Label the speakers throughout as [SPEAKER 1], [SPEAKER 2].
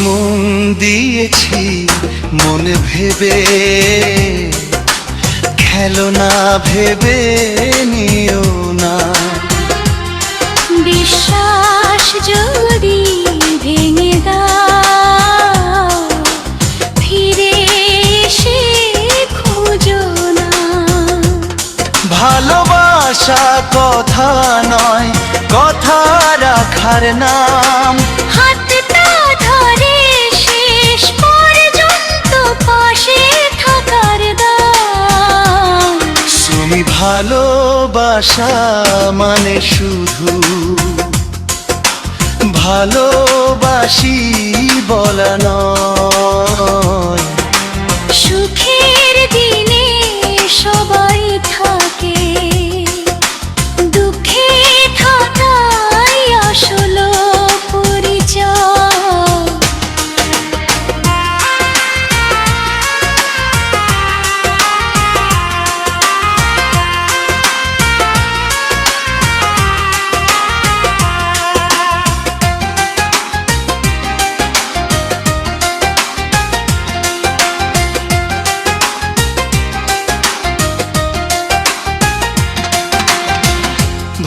[SPEAKER 1] মন দিয়েছি মনে ভেবে, খেলো না ভেবে নিও না।
[SPEAKER 2] বিশ্বাস যদি ভেঙে দাও, ফিরে এসে খুঁজো না।
[SPEAKER 1] ভালোবাসা কথা নয়, কথা রাখার নাম।
[SPEAKER 2] হাতটা ধরে শেষ পর্যন্ত পাশে থাকার দাম।
[SPEAKER 1] তুমি ভালোবাসা মানে শুধু ভালোবাসি বলা নয়।
[SPEAKER 2] সুখের দিনে সবাই থাকে, দুঃখে থাকাই আসল পরিচয়।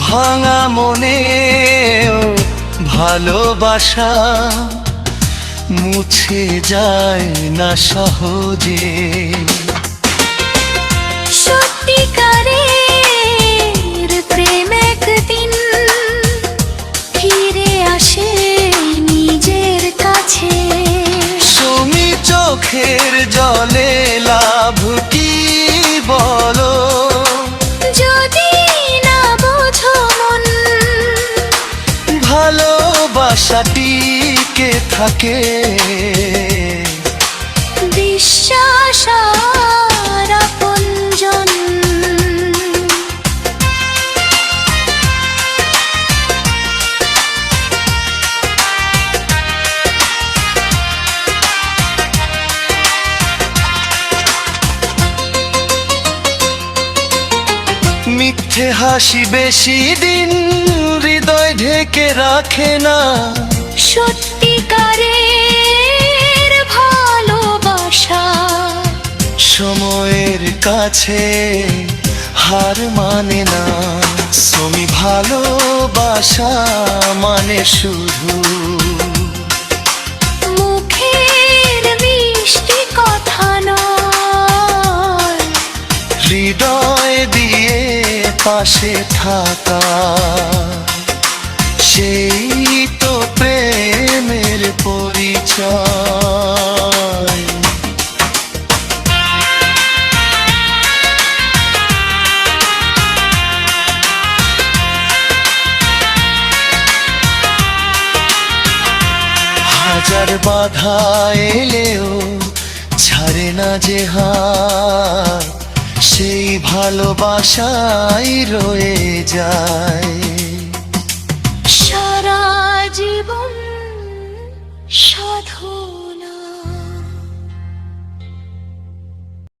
[SPEAKER 1] ভাঙা মনেও ভালোবাসা মুছে যায় না সহজে।
[SPEAKER 2] সত্যিকারের প্রেম একদিন ফিরে আসে নিজের কাছে।
[SPEAKER 1] তুমি চোখের জলে লাভ কি বলো,
[SPEAKER 2] যদি না বোঝো মন,
[SPEAKER 1] ভালোবাসা টিকে থাকে।
[SPEAKER 2] বিশ্বাস আর আপনজন।
[SPEAKER 1] মিথ্যে হাসি বেশি দিন হৃদয় ঢেকে রাখে না।
[SPEAKER 2] সত্যিকারের ভালোবাসা
[SPEAKER 1] সময়ের কাছে হার মানে না। তুমি ভালোবাসা মানে শুধু
[SPEAKER 2] মুখের মিষ্টি কথা নয়,
[SPEAKER 1] হৃদয় দিয়ে পাশে থাকা। সেই তো প্রেমের পরিচয়। হাজার বাধা এলেও ছাড়ে না যে হাত, সেই ভালোবাসাই রয়ে যায়
[SPEAKER 2] সারা জীবন সাধু।